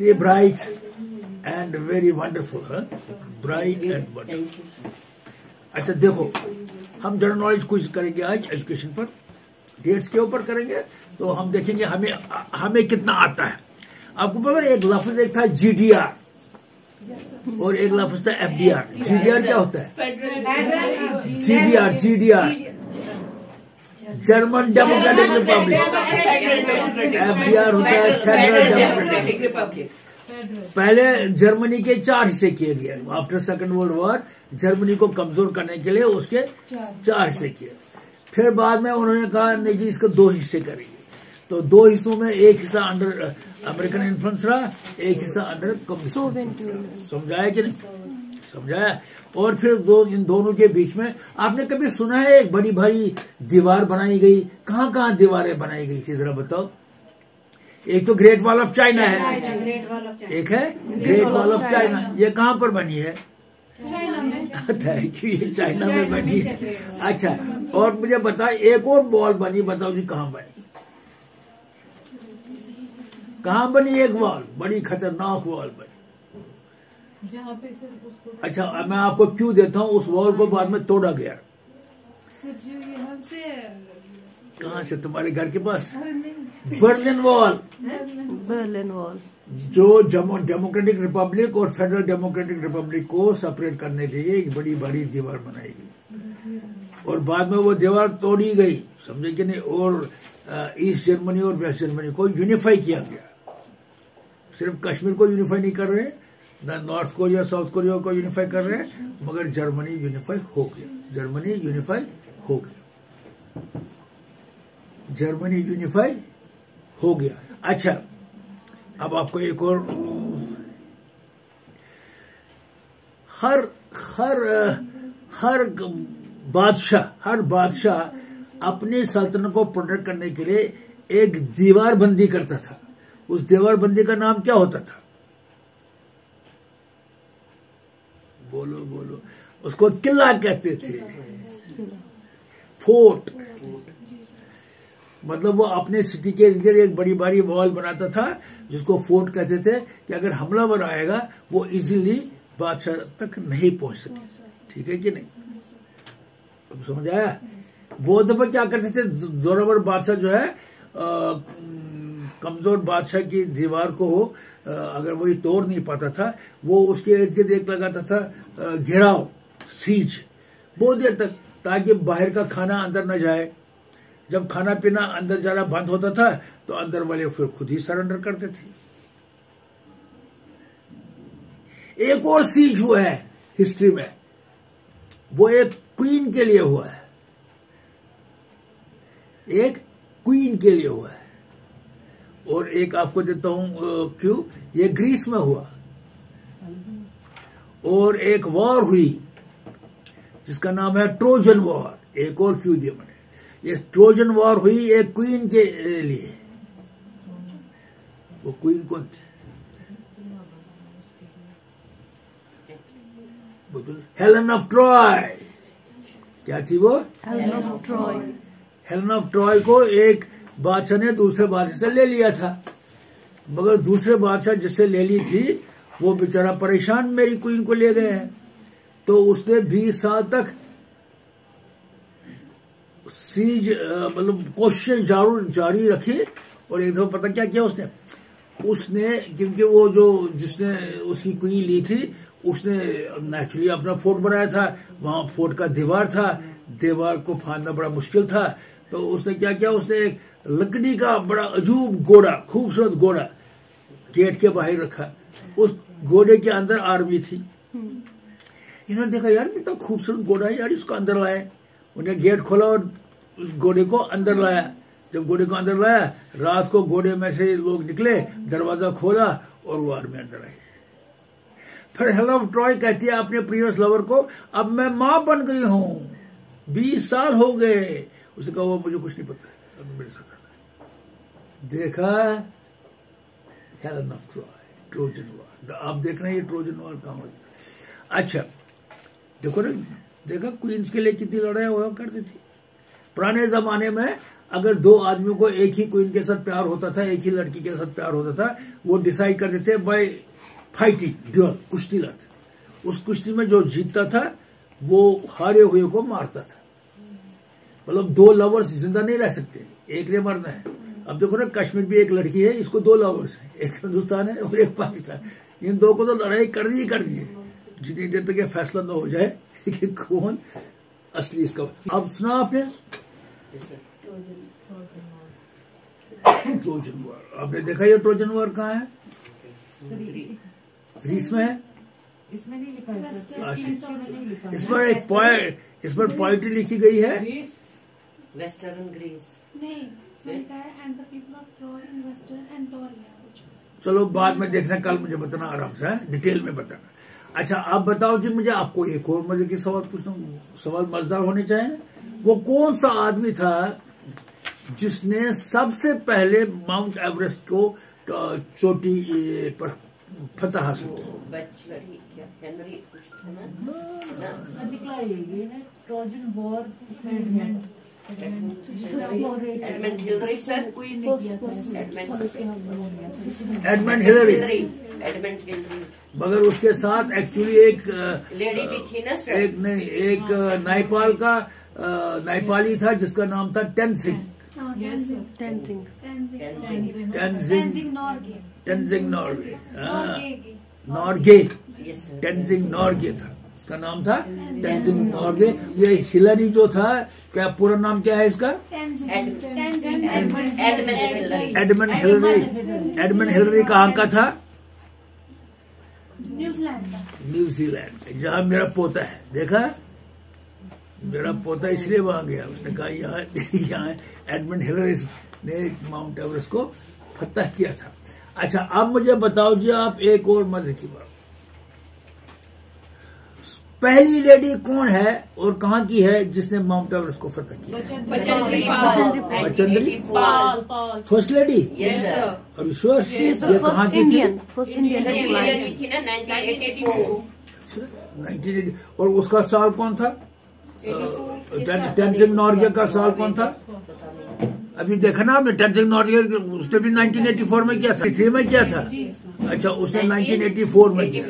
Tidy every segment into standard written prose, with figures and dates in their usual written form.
Very bright and very wonderful, bright and wonderful. अच्छा देखो, हम जनरल नॉलेज कुछ करेंगे आज एजुकेशन पर, डेट्स के ऊपर करेंगे, तो हम देखेंगे हमें कितना आता है। आपको पता है, एक लफ्ज एक था GDR और एक लफ्ज था FDR। GDR क्या होता है? GDR German democratic Republic, FDR होता है फेडरल डेमोक्रेटिक रिपब्लिक। पहले जर्मनी के 4 हिस्से किए गए। After second world war Germany को कमजोर करने के लिए उसके 4 हिस्से किए। फिर बाद में उन्होंने कहा नहीं जी, इसको 2 हिस्से करेंगे। तो 2 हिस्सों में एक हिस्सा अंडर अमेरिकन इन्फ्लुएंस रहा, एक हिस्सा अंडर कम्युनिस्ट। समझाया कि नहीं? समझाया। और फिर इन दोनों के बीच में आपने कभी सुना है एक बड़ी भारी दीवार बनाई गई? कहाँ कहाँ दीवारें बनाई गई थी, जरा बताओ। एक तो ग्रेट वॉल ऑफ चाइना है, एक है ग्रेट वॉल ऑफ चाइना। ये कहाँ पर बनी है? चाइना में। थैंक यू, ये चाइना में बनी है। अच्छा, और मुझे बताओ एक और वॉल बनी, बताओ जी कहाँ बनी? कहाँ बनी एक वॉल? बड़ी खतरनाक वॉल बनी। जहाँ पे फिर उसको, अच्छा, मैं आपको क्यों देता हूँ, उस वॉल को बाद में तोड़ा गया। यहाँ से कहाँ से? तुम्हारे घर के पास? नहीं, बर्लिन वॉल। बर्लिन वॉल जो डेमोक्रेटिक रिपब्लिक और फेडरल डेमोक्रेटिक रिपब्लिक को सेपरेट करने के लिए एक बड़ी बड़ी दीवार बनाई गई, और बाद में वो दीवार तोड़ी गई, समझे कि नहीं? और ईस्ट जर्मनी और वेस्ट जर्मनी को यूनिफाई किया गया। सिर्फ कश्मीर को यूनिफाई नहीं कर रहे, न नॉर्थ कोरिया साउथ कोरिया को यूनिफाई कर रहे हैं, मगर जर्मनी यूनिफाई हो गया। जर्मनी यूनिफाई हो गया। जर्मनी यूनिफाई हो गया। अच्छा, अब आपको एक और, हर बादशाह अपनी सल्तनत को प्रोटेक्ट करने के लिए एक दीवार बंदी करता था। उस दीवार बंदी का नाम क्या होता था? बोलो बोलो। उसको किला कहते थे, फोर्ट। मतलब वो अपने सिटी के इर्द एक बड़ी बड़ी वॉल बनाता था, जिसको फोर्ट कहते थे, कि अगर हमलावर आएगा वो इजीली बादशाह तक नहीं पहुंच सके। ठीक है कि नहीं? अब समझ आया? वो दफा क्या करते थे, जोरावर बादशाह जो है, कमजोर बादशाह की दीवार को अगर वही तोड़ नहीं पाता था, वो उसके इर्द गिर्द एक लगाता था घेराव, सीज, बहुत देर तक, ताकि बाहर का खाना अंदर न जाए। जब खाना पीना अंदर जाना बंद होता था तो अंदर वाले फिर खुद ही सरेंडर करते थे। एक और सीज हुआ है हिस्ट्री में, वो एक क्वीन के लिए हुआ है। एक क्वीन के लिए हुआ है। और एक आपको देता हूं क्यों, ये ग्रीस में हुआ। और एक वॉर हुई जिसका नाम है ट्रोजन वॉर। एक और क्यों दिया मैंने, ये ट्रोजन वॉर हुई एक क्वीन के लिए। वो क्वीन कौन थी? Helen of Troy. क्या थी वो? Helen of Troy. Helen of Troy को एक बादशाह ने दूसरे बादशाह से ले लिया था, मगर दूसरे बादशाह जिससे ले ली थी वो बेचारा परेशान, मेरी क्वीन को ले गए हैं। तो उसने 20 साल तक सीज मतलब कोशिश जारी रखी। और एक दफा पता क्या किया उसने क्योंकि वो जो जिसने उसकी क्वीन ली थी, उसने नेचुरली अपना फोर्ट बनाया था, वहां फोर्ट का दीवार था, दीवार को फाड़ना बड़ा मुश्किल था। तो उसने क्या किया, उसने एक लकड़ी का बड़ा अजूब घोड़ा, खूबसूरत घोड़ा गेट के बाहर रखा। उस घोड़े के अंदर आर्मी थी। इन्होंने देखा यार इतना खूबसूरत घोड़ा है यार, इसको अंदर लाए। उन्हें गेट खोला और उस घोड़े को अंदर लाया। जब घोड़े को अंदर लाया, रात को घोड़े में से लोग निकले, दरवाजा खोला और वो आर्मी अंदर आई। फिर हेलेन ऑफ ट्रॉय कहती है अपने प्रीवियस लवर को, अब मैं मां बन गई हूं, 20 साल हो गए। उसने कहा वो मुझे कुछ नहीं पता, अब मेरे साथ आना। देखा Helen of Troy, Trojan war. आप देख रहे हैं ये ट्रोजन वॉर कहां हो। अच्छा देखो ना, देखा क्वींस के लिए कितनी लड़ाई हुआ करती थी। पुराने जमाने में अगर दो आदमियों को एक ही क्वीन के साथ प्यार होता था, एक ही लड़की के साथ प्यार होता था, वो डिसाइड कर देते बाय फाइटिंग, ड्यूअल, कुश्ती लड़ते। उस कुश्ती में जो जीतता था वो हारे हुए को मारता था। मतलब दो लवर्स जिंदा नहीं रह सकते, एक ने मरना है। अब देखो ना, कश्मीर भी एक लड़की है, इसको दो लवर्स है, एक हिंदुस्तान है और एक पाकिस्तान। इन दो को तो लड़ाई कर दी है जितनी देर तक ये फैसला न हो जाए कि कौन असली इसका। अब सुना आपने ट्रोजन वॉर, आपने देखा ये ट्रोजन वॉर कहाँ है? ग्रीस में है। इसमें नहीं लिखा है सर। अच्छा, नहीं लिखा इस पर एक इस पर पोएट्री लिखी गई है। वेस्टर्न ग्रीस नहीं, इसमें लिखा है and the people of Troy in western Anatolia. चलो बाद में देखना, कल मुझे बताना आराम से, डिटेल में बताना। अच्छा आप बताओ जी, मुझे आपको एक और मजे की सवाल पूछना हूँ, सवाल मजेदार होने चाहिए। वो कौन सा आदमी था जिसने सबसे पहले माउंट एवरेस्ट को चोटी पर फतह हासिल की? हेनरी कुछ था ना? दिखला ये ना Trojan war Edmund Hillary sir, कोई नहीं किया था। Edmund Hillary. एडमंड हिलरी, मगर उसके साथ एक्चुअली एक लेडी भी थी ना सर? एक नेपाली था जिसका नाम था टेनजिंग नॉर्गे। नॉर्गे, टेनजिंग नॉर्गे था इसका नाम था, टेनजिंग नॉर्गे। ये हिलरी जो था, क्या पूरा नाम क्या है इसका? Edmund Hillary. एडमंड हिलरी कहाँ का था? न्यूजीलैंड, जहाँ मेरा पोता है। देखा, मेरा पोता इसलिए वहां गया, उसने कहा यहाँ एडमंड हिलरी ने माउंट एवरेस्ट को फतह किया था। अच्छा अब मुझे बताओ जी आप एक और मजे की बात, पहली लेडी कौन है और कहाँ की है जिसने माउंट एवरेस्ट को फतह किया? Bachendri Pal, first lady. और श्योर ये कहाँ की थी? 1980। और उसका साल कौन था? टेनजिंग नॉर्गे का साल कौन था? अभी देखा ना आपने, टेनजिंग नॉर्गे उसने भी 1984 में किया था, 3 में किया था। अच्छा उसने 1984 में किया,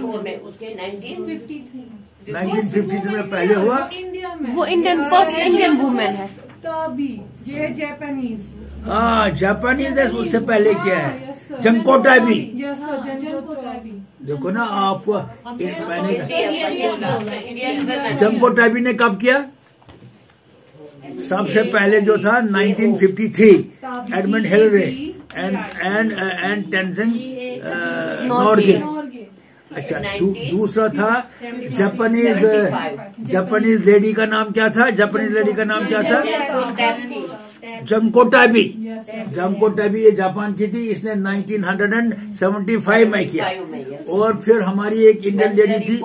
1953 में पहले हुआ। वो इंडियन फर्स्ट इंडियन वुमेन है। तभी ये जापानीज, हाँ जापानीज है, उससे पहले किया है। जंकोटा भी, देखो ना आप, मैंने जंकोटा भी ने कब किया? सबसे पहले जो था 1953, एडमंड हिलरी एंड टेनजिंग नॉर्गे। अच्छा दूसरा था जापानीज लेडी का नाम क्या था? जापानीज लेडी का नाम क्या था? जंकोटाबी। जंकोटाबी ये जापान की थी, इसने 1975 में किया। और फिर हमारी एक इंडियन लेडी थी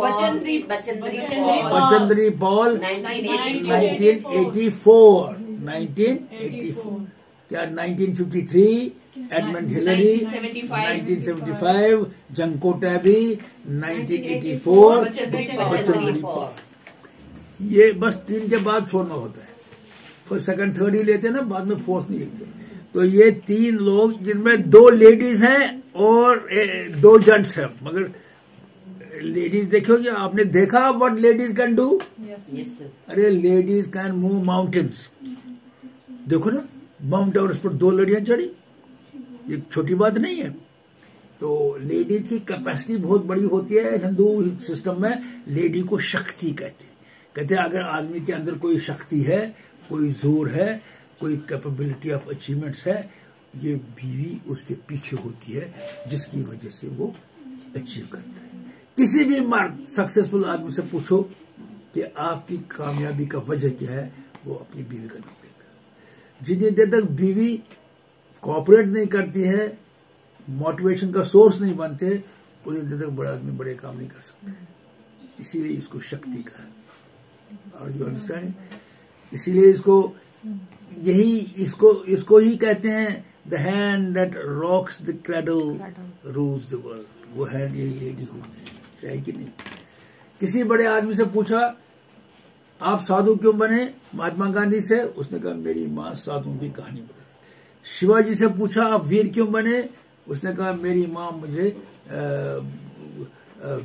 बचेंद्री पॉल, 1984। क्या 1953 एडमंड हिलरी, 1975 जंकोटाबी, 1984 बचेंद्री पॉल। ये बस 3 के बाद छोड़ना होता है, फिर सेकंड थर्ड ही लेते हैं ना, बाद में फोर्थ नहीं लेते। तो ये 3 लोग जिनमें 2 लेडीज हैं और 2 जेंट्स हैं। मगर लेडीज देखोगे, आपने देखा व्हाट लेडीज कैन डू? अरे लेडीज कैन मूव माउंटेन्स। देखो ना, माउंट एवरेस्ट पर 2 लड़ियां चढ़ी, ये छोटी बात नहीं है। तो लेडीज की कैपेसिटी बहुत बड़ी होती है। हिंदू सिस्टम में लेडी को शक्ति कहते हैं अगर आदमी के अंदर कोई शक्ति है, कोई जोर है, कोई कैपेबिलिटी ऑफ अचीवमेंट्स है, ये बीवी उसके पीछे होती है, जिसकी वजह से वो अचीव करता है। किसी भी मर्द सक्सेसफुल आदमी से पूछो कि आपकी कामयाबी का वजह क्या है, वो अपनी बीवी का नाम लेगा। जितनी देर तक बीवी कोऑपरेट नहीं करती है, मोटिवेशन का सोर्स नहीं बनते, उतनी देर तक बड़ा आदमी बड़े काम नहीं कर सकते। इसीलिए इसको शक्ति कहा। और यू अंडरस्टैंड, इसीलिए इसको ही कहते हैं the hand that rocks the cradle rules the world. वो हैंड यही लेडी होती है कि नहीं? किसी बड़े आदमी से पूछा आप साधु क्यों बने महात्मा गांधी से? उसने कहा मेरी माँ साधुओं की कहानी बताई। शिवाजी से पूछा आप वीर क्यों बने? उसने कहा मेरी माँ मुझे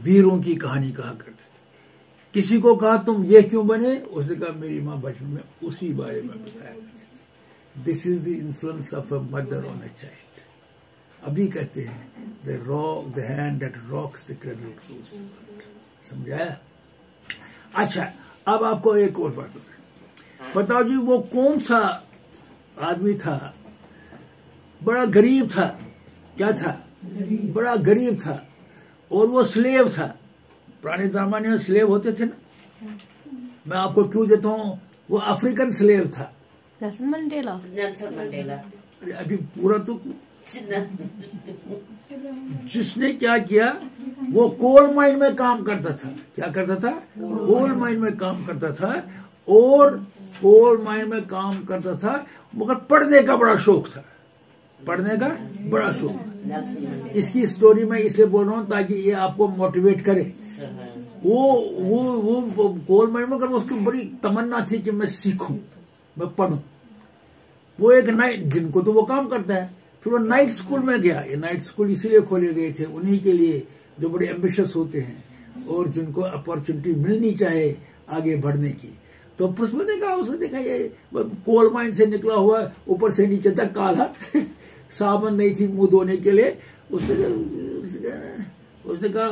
वीरों की कहानी कहा करती थी। किसी को कहा तुम ये क्यों बने? उसने कहा मेरी माँ बचपन में उसी बारे में बताया करती थी। This is the influence of a mother on a child. अभी कहते हैं the hand that rocks the cradle rules. समझाया? अच्छा, अब आपको एक और बात बताओ जी, वो कौन सा आदमी था? बड़ा गरीब था। क्या था? बड़ा गरीब था और वो स्लेव था। पुराने जमाने में स्लेव होते थे ना। मैं आपको क्यों देता हूं, वो अफ्रीकन स्लेव था। Nelson Mandela. Nelson Mandela. अरे अभी पूरा तो जिसने क्या किया, वो कोल माइन में काम करता था। क्या करता था? कोल माइन में काम करता था। और कोल माइन में काम करता था, मगर पढ़ने का बड़ा शौक था। पढ़ने का बड़ा शौक। इसकी स्टोरी मैं इसलिए बोल रहा हूँ ताकि ये आपको मोटिवेट करे। वो कोल माइन में, उसकी बड़ी तमन्ना थी कि मैं सीखूं, मैं पढ़ूं। वो एक नाइट, दिन को तो वो काम करता है, फिर वो नाइट स्कूल में गया। ये नाइट स्कूल इसीलिए खोले गए थे उन्हीं के लिए जो बड़े एम्बिशियस होते हैं और जिनको अपॉर्चुनिटी मिलनी चाहे आगे बढ़ने की। तो पुष्प ने कहा, उसने देखा ये कोल माइन से निकला हुआ, ऊपर से नीचे तक काला, साबुन नहीं थी मुंह धोने के लिए। उसने कहा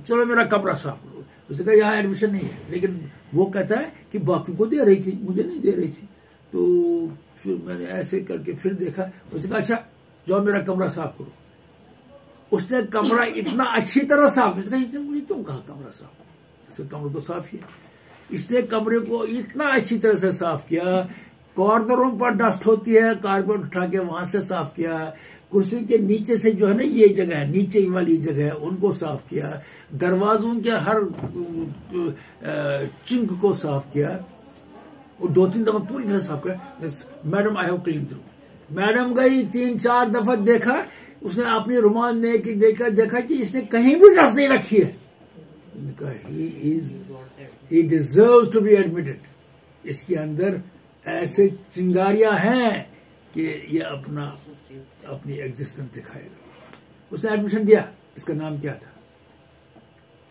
चलो मेरा कमरा साफ करो। उसने कहा यहाँ एडमिशन नहीं है। लेकिन वो कहता है कि बाकी को दे रही थी, मुझे नहीं दे रही थी। तो फिर मैंने ऐसे करके फिर देखा। उसने कहा अच्छा जाओ मेरा कमरा साफ करो। उसने कमरा इतना अच्छी तरह साफ, मुझे क्यों कहा कमरा साफ? इसका कमरा तो साफ ही है। इसने कमरे को इतना अच्छी तरह से साफ किया। कॉर्नरों पर डस्ट होती है, कारपेट उठा के वहां से साफ किया। कुर्सी के नीचे से जो है ना ये जगह है, नीचे वाली जगह है, उनको साफ किया। दरवाजों के हर चिंक को साफ किया और 2-3 दफा पूरी तरह साफ किया। Madam I have clean room. Madam गई 3-4 दफा देखा, उसने अपनी रुमाल ने देखा कि इसने कहीं भी डस्ट नहीं रखी है। he deserves to be admitted। इसके अंदर ऐसे चिंगारियां हैं कि ये अपनी एग्जिस्टेंस दिखाएगा। उसने एडमिशन दिया। इसका नाम क्या था?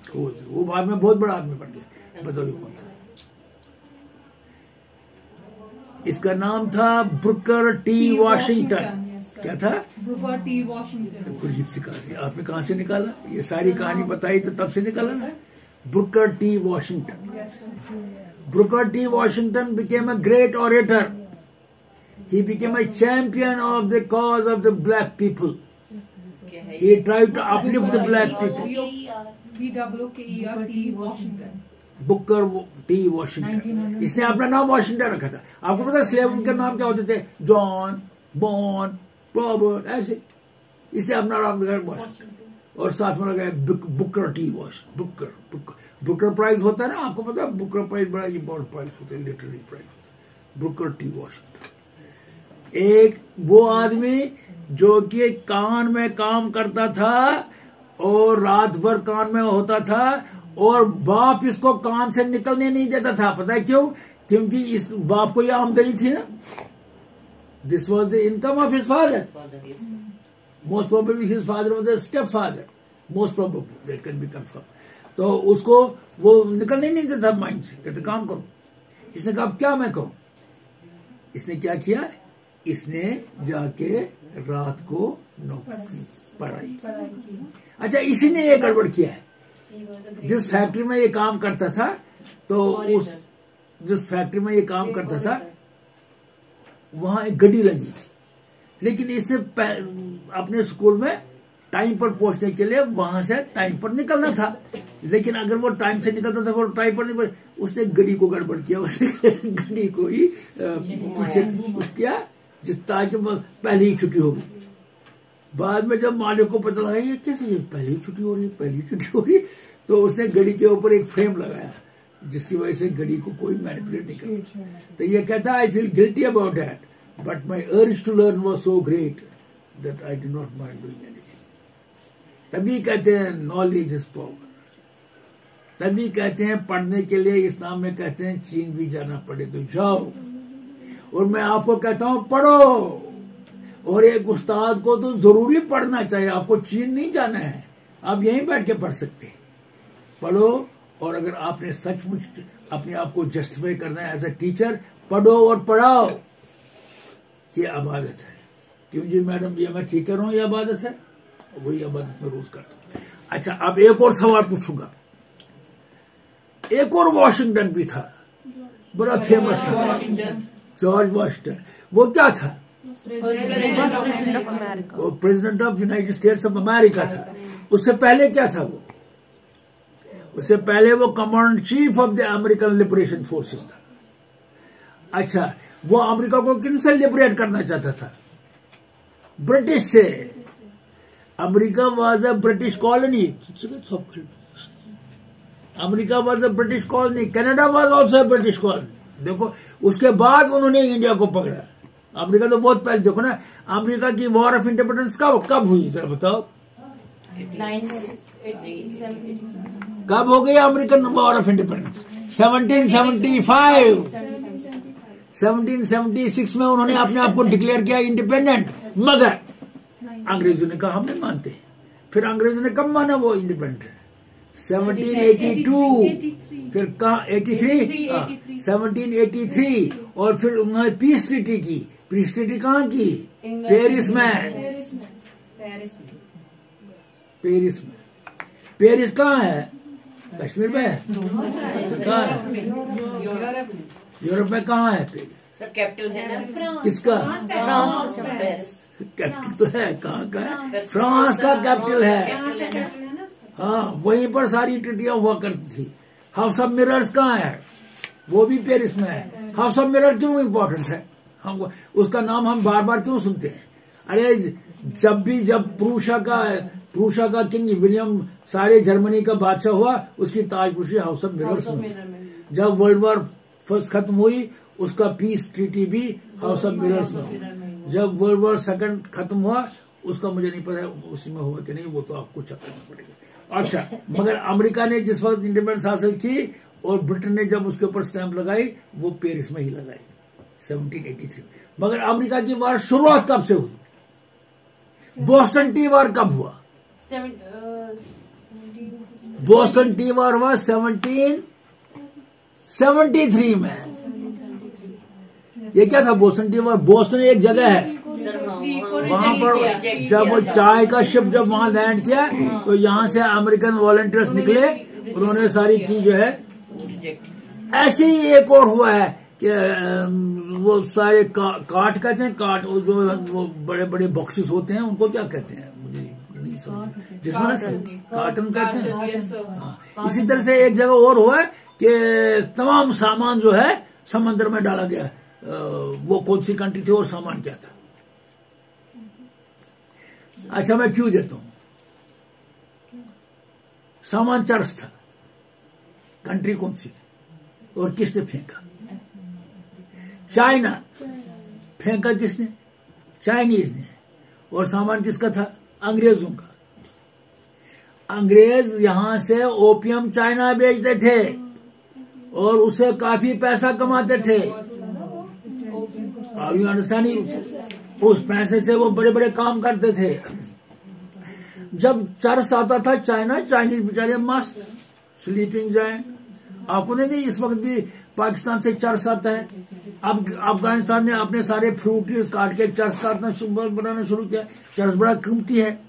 वो बाद में बहुत बड़ा आदमी बन गया। बताओ कौन था? इसका नाम था ब्रुकर टी वॉशिंगटन। क्या था? Booker T Washington. Gurjeet Singh, आपने कहां से निकाला? ये सारी कहानी बताई तो तब से निकाला ना। Booker T Washington. Booker T Washington became a great orator. He became a champion of the cause of the black people. He tried to uplift the black people. BWOKER T Washington. Booker T Washington. इसने अपना नाम Washington रखा था। आपको पता है slave उनके नाम क्या होते थे? जॉन, बॉन, रॉबर्ट, ऐसे। इसने अपना नाम रखा वॉशिंगटन और साथ में लगाया Booker T Washington. Booker prize होता है ना, आपको पता है? बुकर प्राइज बड़ा इंपॉर्टेंट प्राइज होता है, literary prize. Booker T Washington एक वो आदमी जो कि कान में काम करता था और रात भर कान में होता था और बाप इसको कान से निकलने नहीं देता था। पता है क्यों? क्योंकि इस बाप को यह आमदनी थी ना। This was the income of his father. Most probably his father was a step father. Most probably that can be confirm. तो उसको वो निकलने नहीं देता माइंड से, कहते काम करो। इसने कहा अब क्या मैं करूं? इसने क्या किया? इसने जाके रात को पढ़ाई। अच्छा, इसी ने ये गड़बड़ किया है। जिस फैक्ट्री में ये काम करता था, तो उस जिस फैक्ट्री में ये काम करता था वहां एक गड्डी लगी थी। लेकिन इसने अपने स्कूल में टाइम पर पहुंचने के लिए वहां से टाइम पर निकलना था। लेकिन अगर वो टाइम से निकलता था वो टाइम पर नहीं, उसने गड्डी को गड़बड़ किया। उसने गड्डी को ही पीछे किया ताकि पहले ही छुट्टी हो गई। बाद में जब मालिक को पता लगा ये कैसे ये पहली छुट्टी हो रही, तो उसने गड्डी के ऊपर एक फ्रेम लगाया जिसकी वजह से गड्डी को कोई मैनिपुलेट नहीं कर। तो ये कहता I feel guilty about that, but my urge to learn was so great that I did not mind doing anything. तभी कहते हैं नॉलेज इज पावर। तभी कहते हैं पढ़ने के लिए इस्लाम में कहते हैं चीन भी जाना पड़े तो जाओ। और मैं आपको कहता हूं पढ़ो। और एक उस्ताद को तो जरूरी पढ़ना चाहिए, आपको चीन नहीं जाना है, आप यहीं बैठ के पढ़ सकते हैं। पढ़ो, और अगर आपने सचमुच अपने आप को जस्टिफाई करना है एज ए टीचर, पढ़ो और पढ़ाओ। ये इबादत है। क्यों जी मैडम, ये मैं ठीक कर रहा हूं, ये इबादत है? वही इबादत मैं रोज करता हूं। अच्छा, अब एक और सवाल पूछूंगा। एक और वॉशिंगटन भी था, बड़ा फेमस था, जॉर्ज वॉशिंगटन। वो क्या था? President of America. वो president of United States of America था। उससे पहले क्या था वो? उससे पहले वो commander chief of the American liberation forces था। अच्छा, वो अमेरिका को किनसे लिबरेट करना चाहता था? ब्रिटिश से। America was a British colony. America was a British colony, Canada was also a British colony. देखो, उसके बाद उन्होंने इंडिया को पकड़ा। अमेरिका तो बहुत पहले, देखो ना, अमेरिका की वॉर ऑफ इंडिपेंडेंस कब हुई, जरा बताओ? कब हो गई अमेरिकन वॉर ऑफ इंडिपेंडेंस? 1775। 1776 में उन्होंने अपने आप को डिक्लेयर किया इंडिपेंडेंट। मगर अंग्रेजों ने कहा हम नहीं मानते। फिर अंग्रेजों ने कब माना वो इंडिपेंडेंट है? 1782। फिर कहा 83, 1783। और फिर उन्होंने पीस ट्रीटी की। पीस ट्रीटी कहाँ की? पेरिस में। पेरिस में। पेरिस कहाँ है? कश्मीर में है? कहाँ है? यूरोप में कहाँ है पेरिस? सर कैपिटल है ना? किसका? पेरिस। कैपिटल तो है, कहाँ का है? फ्रांस का कैपिटल है। हाँ, वहीं पर सारी ट्रीटियां हुआ करती थी। हाउस ऑफ मिरर्स कहाँ है? वो भी पेरिस में है। हाउस ऑफ मिरर क्यों इम्पोर्टेंट है? हम उसका नाम हम बार बार क्यों सुनते हैं? अरे जब प्रूशा का किंग विलियम सारे जर्मनी का बादशाह हुआ, उसकी ताजपोशी हाउस ऑफ मिरर्स में। जब वर्ल्ड वॉर फर्स्ट खत्म हुई, उसका पीस ट्रीटी भी हाउस ऑफ मिरर्स में हुआ। जब वर्ल्ड वॉर सेकंड खत्म हुआ, उसका मुझे नहीं पता उसमें हुआ कि नहीं, वो तो आपको चेक करना पड़ेगा। अच्छा, मगर अमेरिका ने जिस वक्त इंडिपेंडेंस हासिल की और ब्रिटेन ने जब उसके ऊपर स्टैंप लगाई, वो पेरिस में ही लगाई 1783। मगर अमेरिका की वार शुरुआत कब से हुई? बोस्टन टी वार कब हुआ? बोस्टन टी वार हुआ 1773 में। ये क्या था बोस्टन टी वार? बोस्टन एक जगह है, वहां पर जब वो चाय का शिप जब वहां लैंड किया, तो यहाँ से अमेरिकन वॉलंटियर्स निकले, उन्होंने सारी चीज जो है। ऐसे ही एक और हुआ है कि वो सारे काट कहते हैं, काट जो वो बड़े बड़े बॉक्सेस होते हैं, उनको क्या कहते हैं मुझे नहीं समझ, जिसमें कार्टन कहते हैं। हाँ, इसी तरह से एक जगह और हुआ है कि तमाम सामान जो है समंदर में डाला गया। वो कौन सी कंट्री थी और सामान क्या था? अच्छा, मैं क्यों देता हूं? सामान चर्च था। कंट्री कौन सी थी और किसने फेंका? चाइना। फेंका किसने? चाइनीज ने। और सामान किसका था? अंग्रेजों का। अंग्रेज यहां से ओपियम चाइना बेचते थे और उससे काफी पैसा कमाते थे। Are you understanding? उस पैसे से वो बड़े बड़े काम करते थे। जब चर्च आता था चाइनीज बेचारे मस्त स्लीपिंग जाए। आपको नहीं, इस वक्त भी पाकिस्तान से चर्च आता है। अब अफगानिस्तान ने अपने सारे फ्रूटीज काट के चर्च काटना बनाना शुरू किया। चर्च बड़ा कीमती है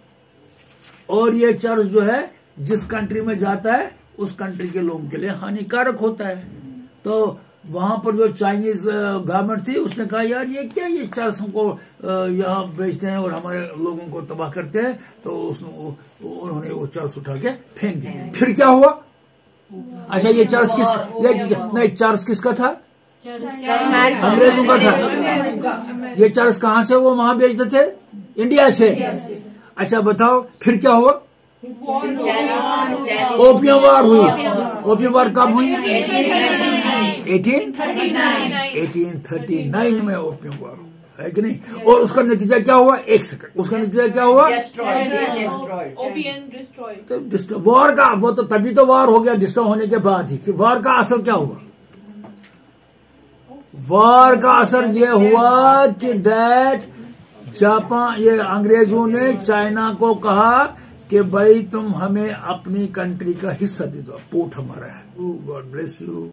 और ये चर्च जो है जिस कंट्री में जाता है उस कंट्री के लोगों के लिए हानिकारक होता है। तो वहां पर जो चाइनीज गवर्नमेंट थी उसने कहा यार ये क्या, ये चर्च हमको यहाँ बेचते हैं और हमारे लोगों को तबाह करते हैं। तो उन्होंने वो चर्च उठा के फेंक दिया। फिर क्या हुआ? अच्छा, ये चर्च नहीं, चर्च किसका था? अंग्रेजों का था। ये चर्च कहाँ से वो वहां बेचते थे? इंडिया से। अच्छा बताओ फिर क्या हुआ? ओपियम वार हुई। ओपियम वार कब हुई? 1839 में ओपियम वार हुई। है कि नहीं। और उसका नतीजा क्या हुआ, एक सेकंड, उसका नतीजा क्या हुआ, destroyed. OPN destroyed. तो वॉर का, वो तो तभी तो वॉर हो गया डिस्ट्रॉय होने के बाद ही। वॉर का असर क्या हुआ, वॉर का असर ये हुआ कि दैट जापान, ये अंग्रेजों ने चाइना को कहा कि भाई तुम हमें अपनी कंट्री का हिस्सा दे दो, पोर्ट हमारा है। God bless you.